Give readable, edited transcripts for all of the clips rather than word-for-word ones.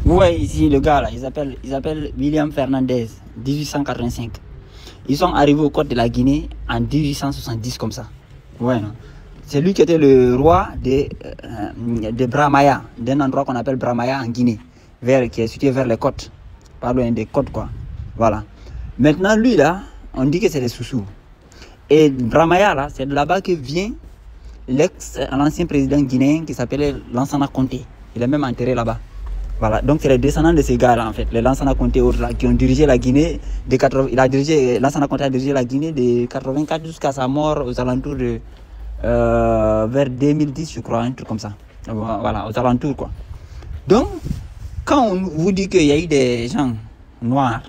Vous voyez ici le gars là, ils appellent William Fernandez, 1885. Ils sont arrivés aux côtes de la Guinée en 1870 comme ça. Ouais, non. C'est lui qui était le roi de Bramaya, d'un endroit qu'on appelle Bramaya en Guinée, qui est situé vers les côtes, pas loin des côtes quoi. Voilà. Maintenant lui là, on dit que c'est les Soussous. Et Bramaya là, c'est de là-bas que vient l'ancien président guinéen qui s'appelait Lansana Conté. Il est même enterré là-bas. Voilà, donc c'est les descendants de ces gars-là en fait, les Lansana Conté autres là, qui ont dirigé la Guinée de 80. Lansana Conté a dirigé la Guinée de 84 jusqu'à sa mort aux alentours de vers 2010 je crois, un truc comme ça. Voilà, aux alentours quoi. Donc, quand on vous dit qu'il y a eu des gens noirs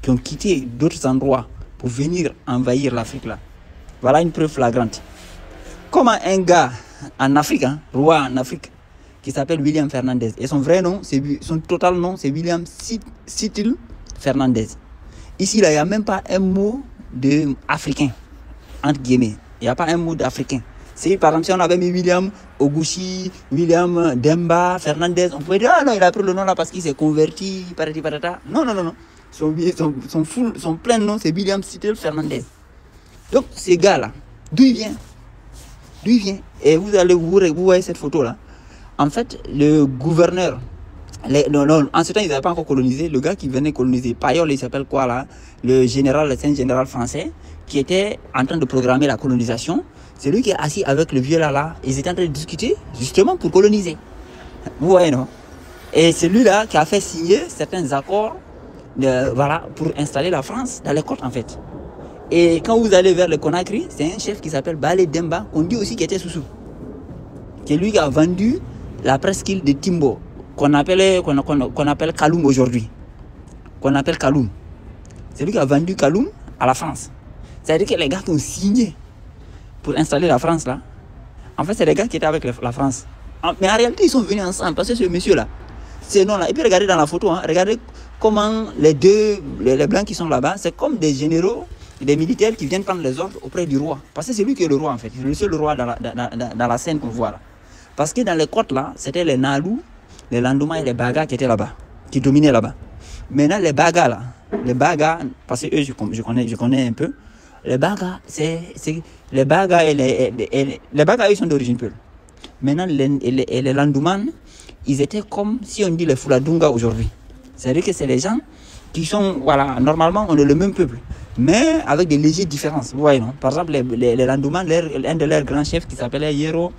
qui ont quitté d'autres endroits pour venir envahir l'Afrique là, voilà une preuve flagrante. Comment un gars en Afrique, roi en Afrique, qui s'appelle William Fernandez, et son vrai nom, son total nom, c'est William Sitil Fernandez. Ici, là, il n'y a même pas un mot d'africain, entre guillemets. Il n'y a pas un mot d'africain. Si par exemple, si on avait mis William Oguchi, William Demba, Fernandez, on pouvait dire, ah non, il a pris le nom là parce qu'il s'est converti, parati patata. Non, non, non, non. Son plein nom, c'est William Sitil Fernandez. Donc, ces gars-là, d'où il vient? D'où il vient? Et vous allez vous voyez cette photo-là. En fait, le gouverneur, en ce temps, ils n'avaient pas encore colonisé. Le gars qui venait coloniser, Payol, il s'appelle quoi là? Le général français, qui était en train de programmer la colonisation. C'est lui qui est assis avec le vieux là. Ils étaient en train de discuter, justement, pour coloniser. Vous voyez, non? Et c'est lui là qui a fait signer certains accords, voilà, pour installer la France dans les côtes, en fait. Et quand vous allez vers le Conakry, c'est un chef qui s'appelle Balé Demba, qu'on dit aussi qu'il était Soussou. C'est lui qui a vendu la presqu'île de Timbo, qu'on appelle Kaloum aujourd'hui. Qu'on appelle Kaloum. C'est lui qui a vendu Kaloum à la France. C'est-à-dire que les gars qui ont signé pour installer la France là, en fait c'est les gars qui étaient avec la France. Mais en réalité ils sont venus ensemble parce que ce monsieur-là, ces noms-là, et puis regardez dans la photo, regardez comment les blancs qui sont là-bas, c'est comme des généraux, des militaires qui viennent prendre les ordres auprès du roi. Parce que c'est lui qui est le roi en fait, c'est le seul roi dans la scène qu'on voit là. Parce que dans les côtes là, c'était les Nalou, les Landouma et les Baga qui étaient là-bas, qui dominaient là-bas. Maintenant les Baga là, parce que eux je connais un peu, les Baga, les Baga et les Baga ils sont d'origine Peul. Maintenant les Landouman, ils étaient comme si on dit les Fouladunga aujourd'hui. C'est-à-dire que c'est les gens qui sont, voilà, normalement on est le même peuple, mais avec des légères différences. Vous voyez, non? Par exemple, les Landouman, un de leurs grands chefs qui s'appelait Yero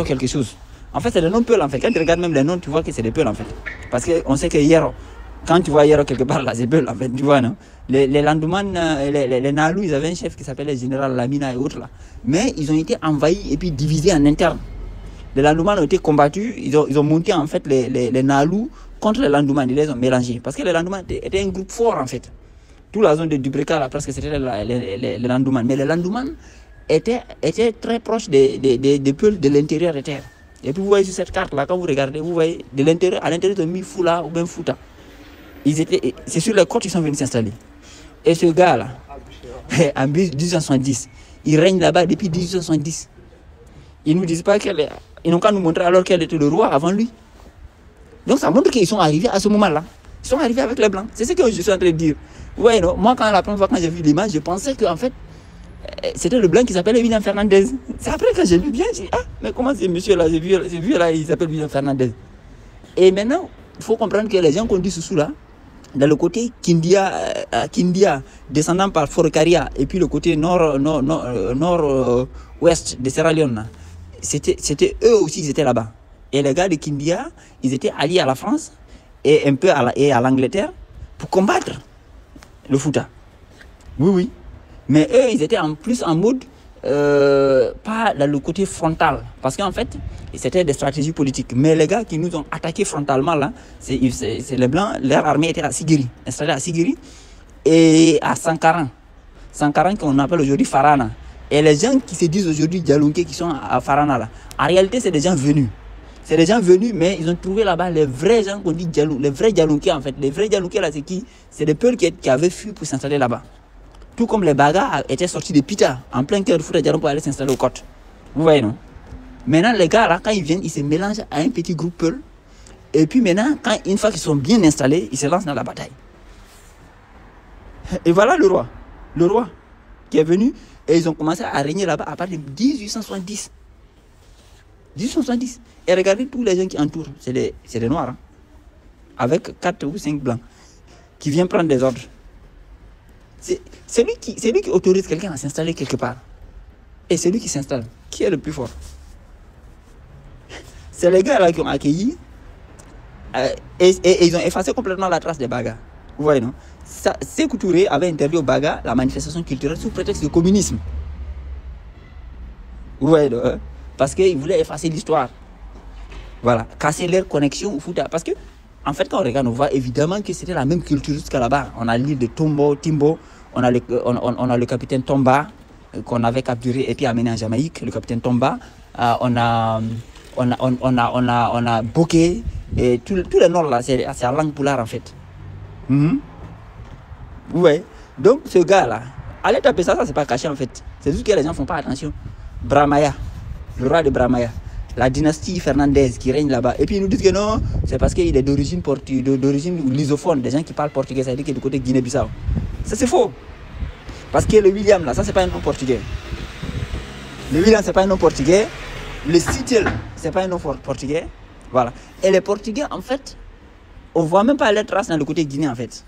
quelque chose. En fait, c'est le nom Peul en fait. Quand tu regardes même les noms, tu vois que c'est des Peul en fait. Parce qu'on sait que Yero, quand tu vois Yero quelque part là, c'est Peul en fait, tu vois, non? Les Landouman, les Nalou, ils avaient un chef qui s'appelait le général Lamina et autres là. Mais ils ont été envahis et puis divisés en interne. Les Landouman ont été combattus, ils ont monté en fait les Nalou contre les Landouman, ils les ont mélangés. Parce que les Landouman étaient un groupe fort en fait. Toute la zone de Dubreka là, presque c'était les Landouman. Mais les Landouman étaient très proches des peuples de l'intérieur des terres. Et puis vous voyez sur cette carte là, quand vous regardez, vous voyez de l'intérieur, à l'intérieur de Mifoula ou bien Fouta. C'est sur les côtes qu'ils sont venus s'installer. Et ce gars là, en 1870, il règne là-bas depuis 1870. Ils ne nous disent pas ils n'ont qu'à nous montrer alors qu'elle était le roi avant lui. Donc ça montre qu'ils sont arrivés à ce moment-là. Ils sont arrivés avec les blancs. C'est ce que je suis en train de dire. Vous voyez, non? Moi, la première fois quand j'ai vu l'image, je pensais qu'en fait, c'était le blanc qui s'appelait William Fernandez. C'est après que j'ai vu bien, j'ai dit, ah, mais comment ce monsieur-là, j'ai vu là, il s'appelle William Fernandez. Et maintenant, il faut comprendre que les gens qu'on dit sous là, dans le côté Kindia, descendant par Forokaria, et puis le côté nord-ouest de Sierra Leone, c'était eux aussi qui étaient là-bas. Et les gars de Kindia, ils étaient alliés à la France et un peu à l'Angleterre pour combattre le Fouta. Oui, oui. Mais eux, ils étaient en plus en mode, pas dans le côté frontal. Parce qu'en fait, c'était des stratégies politiques. Mais les gars qui nous ont attaqués frontalement, là, c'est les Blancs, leur armée était à Sigiri, installée à Sigiri et à Sankaran. Sankaran qu'on appelle aujourd'hui Farana. Et les gens qui se disent aujourd'hui Dialunké qui sont à Farana, là, en réalité, c'est des gens venus. C'est des gens venus, mais ils ont trouvé là-bas les vrais gens qu'on dit Dialou, les vrais Dialunké en fait. Les vrais Dialunké là, c'est qui? C'est des peuples qui avaient fui pour s'installer là-bas. Tout comme les Bagas étaient sortis de Pita, en plein cœur de Fouta Djalon pour aller s'installer aux côtes. Vous voyez, non? Maintenant, les gars là, quand ils viennent, ils se mélangent à un petit groupe Peul. Et puis maintenant, une fois qu'ils sont bien installés, ils se lancent dans la bataille. Et voilà le roi qui est venu, et ils ont commencé à régner là-bas à partir de 1870. 1870. Et regardez tous les gens qui entourent, c'est des noirs, hein, avec 4 ou 5 blancs, qui viennent prendre des ordres. C'est lui qui autorise quelqu'un à s'installer quelque part. Et c'est lui qui s'installe. Qui est le plus fort? C'est les gars là qui ont accueilli, et ils ont effacé complètement la trace des Baga. Vous voyez, non? Sékou Touré avait interdit aux Baga la manifestation culturelle sous prétexte de communisme. Vous voyez, non? Parce qu'il voulait effacer l'histoire. Voilà, casser leur connexion au Fouta. Parce que, en fait, quand on regarde, on voit évidemment que c'était la même culture jusqu'à là-bas. On a l'île de Timbo, on a le capitaine Tomba, qu'on avait capturé et puis amené en Jamaïque, le capitaine Tomba. On a Bokeh, et tout le nord là, c'est la langue poulard en fait. Ouais. Donc ce gars là, allez taper ça c'est pas caché en fait. C'est juste que les gens font pas attention. Bramaya, le roi de Bramaya, la dynastie Fernandez qui règne là-bas. Et puis ils nous disent que non, c'est parce qu'il est d'origine lusophone, des gens qui parlent portugais, ça veut dire qu'il est du côté de Guinée-Bissau. Ça c'est faux. Parce que le William là, ça c'est pas un nom portugais. Le William c'est pas un nom portugais. Le Sitel, c'est pas un nom portugais. Voilà. Et les Portugais, en fait, on voit même pas les traces dans le côté Guinée, en fait.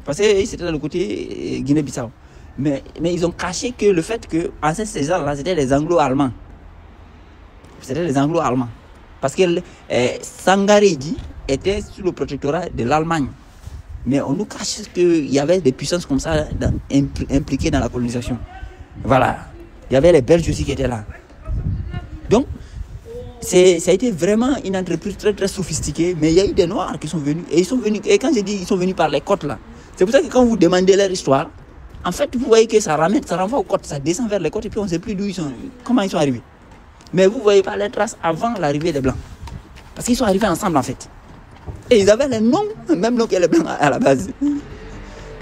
Parce que c'était dans le côté Guinée-Bissau. Mais ils ont caché que le fait que, en ces gens-là, c'était les Anglo-Allemands. C'était les Anglo-Allemands. Parce que Sangaredi était sous le protectorat de l'Allemagne. Mais on nous cache qu'il y avait des puissances comme ça impliquées dans la colonisation. Voilà. Il y avait les Belges aussi qui étaient là. Donc, ça a été vraiment une entreprise très très sophistiquée, mais il y a eu des Noirs qui sont venus, et quand j'ai dit ils sont venus par les côtes là, c'est pour ça que quand vous demandez leur histoire, en fait vous voyez que ça renvoie aux côtes, ça descend vers les côtes et puis on ne sait plus d'où ils sont, comment ils sont arrivés. Mais vous voyez pas les traces avant l'arrivée des Blancs, parce qu'ils sont arrivés ensemble en fait. Et ils avaient les noms, même noms que les Blancs à la base.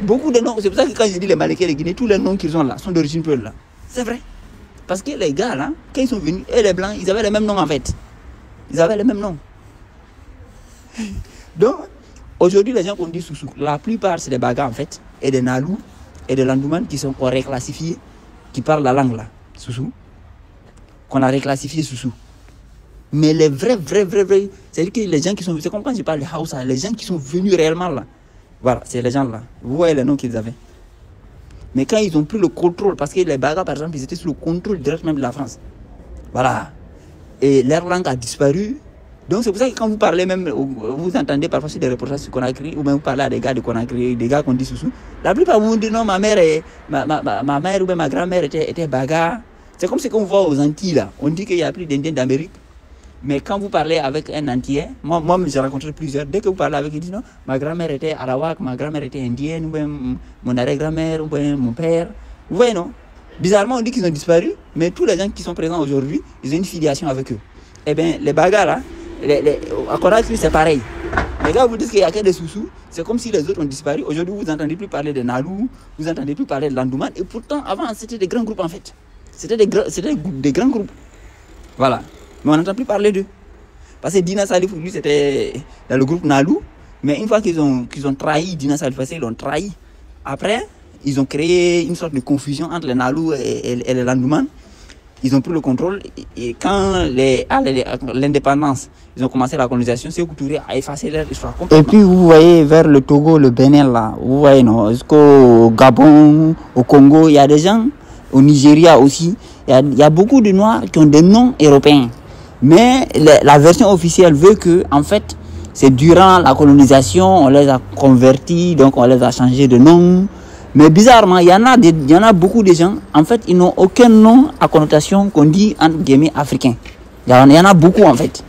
Beaucoup de noms, c'est pour ça que quand j'ai dit les Malékés de Guinée, tous les noms qu'ils ont là sont d'origine Peul là. C'est vrai. Parce que les gars là, quand ils sont venus, et les Blancs, ils avaient les mêmes noms en fait. Ils avaient les mêmes noms. Donc, aujourd'hui, les gens qu'on dit Soussou, la plupart c'est des Baga en fait, et des Nalou, et des Landouman qui sont réclassifiés, qui parlent la langue là, Soussou, qu'on a réclassifié Soussou. Mais les vrais, c'est-à-dire que les gens qui sont venus, c'est comme quand je parle de Hausa, les gens qui sont venus réellement là, voilà, c'est les gens là. Vous voyez les noms qu'ils avaient. Mais quand ils ont pris le contrôle, parce que les Baga par exemple, ils étaient sous le contrôle direct même de la France. Voilà. Et leur langue a disparu. Donc c'est pour ça que quand vous parlez même, vous entendez parfois sur des reportages sur Conakry, ou même vous parlez à des gars de Conakry, des gars qu'on dit Soussou, la plupart vous disent non, ma mère ou même ma grand-mère était Baga. C'est comme ce qu'on voit aux Antilles là. On dit qu'il y a plus d'Indiens d'Amérique. Mais quand vous parlez avec un Antillais, moi j'ai rencontré plusieurs, dès que vous parlez avec eux, ils disent non, ma grand-mère était Arawak, ma grand-mère était indienne, ou même mon arrière-grand-mère, ou même mon père. Vous voyez non? Bizarrement on dit qu'ils ont disparu, mais tous les gens qui sont présents aujourd'hui, ils ont une filiation avec eux. Eh bien les Bagas là, à Conakry c'est pareil. Les gars vous disent qu'il n'y a que des Soussous, c'est comme si les autres ont disparu. Aujourd'hui vous n'entendez plus parler de Nalou, vous n'entendez plus parler de Landouman, et pourtant avant c'était des grands groupes en fait. C'était des grands groupes. Voilà. Mais on n'entend plus parler d'eux. Parce que Dina Salif, lui, c'était dans le groupe Nalou. Mais une fois qu'ils ont trahi Dina Salif, ils l'ont trahi. Après, ils ont créé une sorte de confusion entre les Nalou et les Landouman. Ils ont pris le contrôle. Et quand l'indépendance, ils ont commencé la colonisation, Sékou Touré a effacé leur histoire complètement. Et puis, vous voyez vers le Togo, le Bénin, là, vous voyez, non, jusqu'au Gabon, au Congo, il y a des gens, au Nigeria aussi, il y a beaucoup de Noirs qui ont des noms européens. Mais la version officielle veut que, en fait, c'est durant la colonisation, on les a convertis, donc on les a changés de nom. Mais bizarrement, il y en a beaucoup de gens, en fait, ils n'ont aucun nom à connotation qu'on dit, entre guillemets, africain. Il y en a beaucoup, en fait.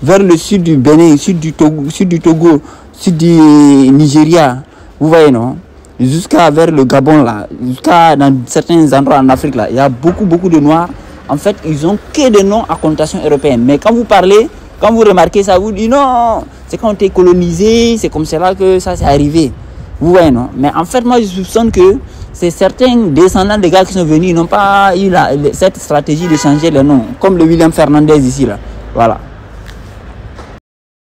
Vers le sud du Bénin, sud du Togo, sud du Nigeria, vous voyez, non? Jusqu'à vers le Gabon, là, jusqu'à dans certains endroits en Afrique, là, il y a beaucoup de Noirs. En fait, ils ont que des noms à connotation européenne. Mais quand vous parlez, quand vous remarquez ça, vous dites non, c'est quand on était colonisé, c'est comme cela que ça s'est arrivé. Vous voyez, non? Mais en fait, moi, je soupçonne que c'est certains descendants des gars qui sont venus, ils n'ont pas eu cette stratégie de changer le nom, comme le William Fernandez ici, là. Voilà.